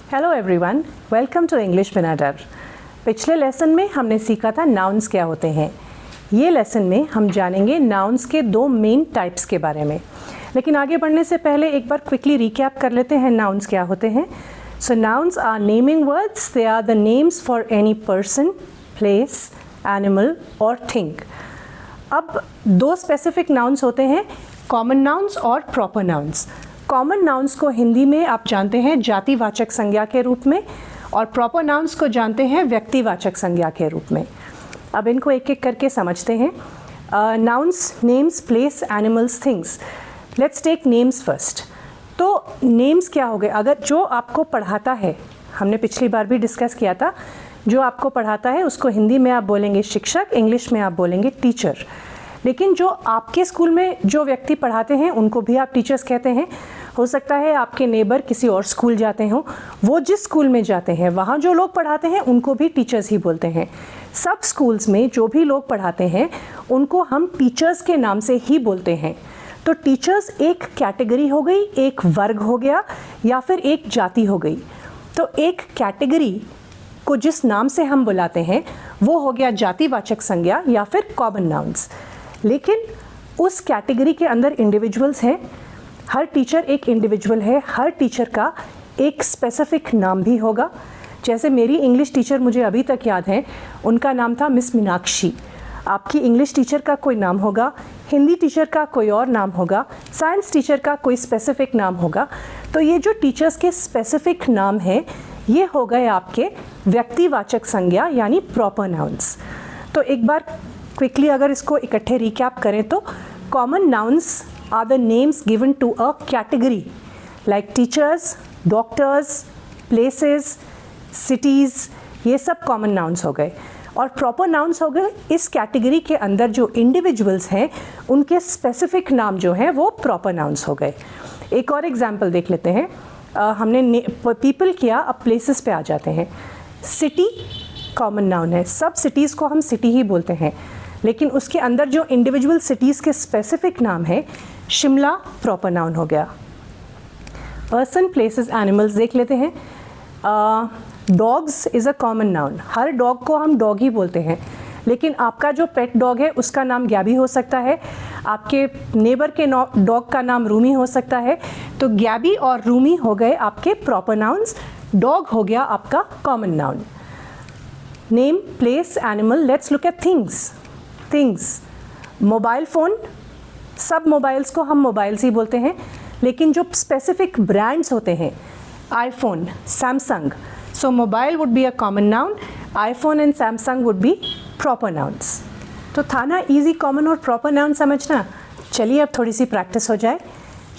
Hello everyone, welcome to English विनाडर। पिछले lesson में हमने सीखा था नाउन्स क्या होते हैं। ये लेसन में हम जानेंगे नाउन्स के दो मेन टाइप्स के बारे में। लेकिन आगे बढ़ने से पहले एक बार क्विकली रिकैप कर लेते हैं नाउन्स क्या होते हैं। So nouns are naming words, they are the names for any person, place, animal और थिंग। अब दो स्पेसिफिक नाउन्स होते हैं, कॉमन नाउन्स और प्रॉपर नाउन्स। कॉमन नाउन्स को हिंदी में आप जानते हैं जातिवाचक संज्ञा के रूप में, और प्रॉपर नाउन्स को जानते हैं व्यक्तिवाचक संज्ञा के रूप में। अब इनको एक एक करके समझते हैं। Nouns, names, place, animals, things. Let's take names first. तो नेम्स क्या हो गए? अगर जो आपको पढ़ाता है, हमने पिछली बार भी डिस्कस किया था, जो आपको पढ़ाता है उसको हिंदी में आप बोलेंगे शिक्षक, इंग्लिश में आप बोलेंगे टीचर। लेकिन जो आपके स्कूल में जो व्यक्ति पढ़ाते हैं उनको भी आप टीचर्स कहते हैं। हो सकता है आपके नेबर किसी और स्कूल जाते हों, वो जिस स्कूल में जाते हैं वहाँ जो लोग पढ़ाते हैं उनको भी टीचर्स ही बोलते हैं। सब स्कूल्स में जो भी लोग पढ़ाते हैं उनको हम टीचर्स के नाम से ही बोलते हैं। तो टीचर्स एक कैटेगरी हो गई, एक वर्ग हो गया, या फिर एक जाति हो गई। तो एक कैटेगरी को जिस नाम से हम बुलाते हैं वो हो गया जातिवाचक संज्ञा या फिर कॉमन नाउन्स। लेकिन उस कैटेगरी के अंदर इंडिविजुअल्स हैं। हर टीचर एक इंडिविजुअल है, हर टीचर का एक स्पेसिफिक नाम भी होगा। जैसे मेरी इंग्लिश टीचर मुझे अभी तक याद है, उनका नाम था मिस मीनाक्षी। आपकी इंग्लिश टीचर का कोई नाम होगा, हिंदी टीचर का कोई और नाम होगा, साइंस टीचर का कोई स्पेसिफिक नाम होगा। तो ये जो टीचर्स के स्पेसिफिक नाम हैं ये हो गए आपके व्यक्तिवाचक संज्ञा यानी प्रॉपर नाउन्स। तो एक बार क्विकली अगर इसको इकट्ठे रिकैप करें तो common nouns are the names given to a category like teachers, doctors, places, cities, ये सब कॉमन नाउन्स हो गए। और प्रॉपर नाउन्स हो गए इस कैटेगरी के अंदर जो इंडिविजुअल्स हैं उनके स्पेसिफिक नाम जो हैं वो प्रॉपर नाउन्स हो गए। एक और एग्जाम्पल देख लेते हैं। हमने पीपल किया, अब प्लेसेस पे आ जाते हैं। सिटी कॉमन नाउन है, सब सिटीज़ को हम सिटी ही बोलते हैं, लेकिन उसके अंदर जो इंडिविजुअल सिटीज़ के स्पेसिफिक नाम है, शिमला प्रॉपर नाउन हो गया। पर्सन, प्लेसेस, एनिमल्स देख लेते हैं। Dogs is a common noun, her dog को हम डॉग ही बोलते हैं, लेकिन आपका जो पेट डॉग है उसका नाम गैबी हो सकता है, आपके नेबर के डॉग का नाम रूमी हो सकता है। तो गैबी और रूमी हो गए आपके प्रॉपर नाउन्स, डॉग हो गया आपका common noun. Name, place, animal. Let's look at things. Things, mobile phone, सब मोबाइल्स को हम मोबाइल्स ही बोलते हैं, लेकिन जो स्पेसिफिक ब्रांड्स होते हैं, iPhone, Samsung, so mobile would be a common noun, iPhone and Samsung would be proper nouns. तो था ना इजी कॉमन और प्रॉपर नाउन समझना। चलिए अब थोड़ी सी प्रैक्टिस हो जाए।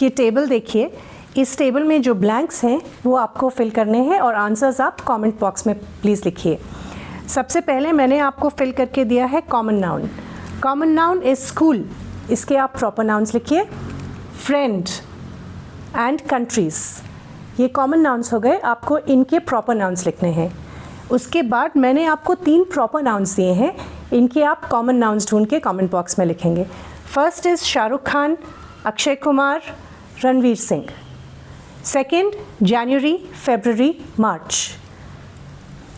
ये टेबल देखिए, इस टेबल में जो ब्लैंक्स हैं वो आपको फिल करने हैं और आंसर्स आप कमेंट बॉक्स में प्लीज़ लिखिए। सबसे पहले मैंने आपको फिल करके दिया है common noun. Common noun is school, इसके आप प्रॉपर नाउन्स लिखिए। फ्रेंड एंड कंट्रीज़, ये कॉमन नाउन्स हो गए, आपको इनके प्रॉपर नाउन्स लिखने हैं। उसके बाद मैंने आपको 3 प्रॉपर नाउन्स दिए हैं, इनके आप कॉमन नाउन्स ढूंढ के कमेंट बॉक्स में लिखेंगे। First is Shahrukh Khan, Akshay Kumar, Ranveer Singh. Second, January, February, March.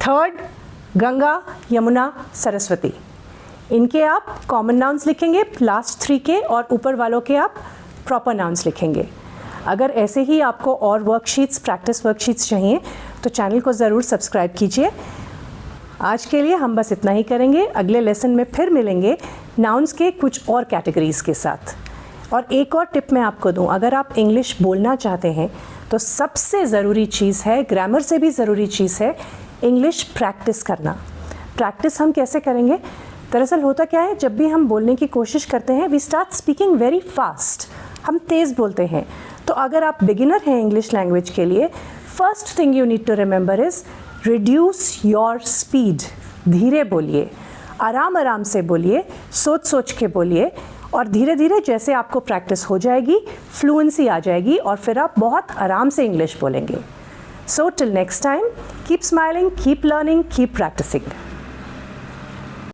Third, Ganga, Yamuna, Saraswati. इनके आप कॉमन नाउन्स लिखेंगे, लास्ट 3 के, और ऊपर वालों के आप प्रॉपर नाउन्स लिखेंगे। अगर ऐसे ही आपको और वर्कशीट्स, प्रैक्टिस वर्कशीट्स चाहिए तो चैनल को ज़रूर सब्सक्राइब कीजिए। आज के लिए हम बस इतना ही करेंगे, अगले लेसन में फिर मिलेंगे नाउन्स के कुछ और कैटेगरीज़ के साथ। और एक और टिप मैं आपको दूं, अगर आप इंग्लिश बोलना चाहते हैं तो सबसे ज़रूरी चीज़ है, ग्रामर से भी ज़रूरी चीज़ है, इंग्लिश प्रैक्टिस करना। प्रैक्टिस हम कैसे करेंगे? दरअसल होता क्या है, जब भी हम बोलने की कोशिश करते हैं we start speaking very fast, हम तेज़ बोलते हैं। तो अगर आप बिगिनर हैं इंग्लिश लैंग्वेज के लिए, first thing you need to remember is reduce your speed. धीरे बोलिए, आराम आराम से बोलिए, सोच सोच के बोलिए, और धीरे धीरे जैसे आपको प्रैक्टिस हो जाएगी, फ्लुएंसी आ जाएगी और फिर आप बहुत आराम से इंग्लिश बोलेंगे। So till next time, keep smiling, keep learning, keep practicing.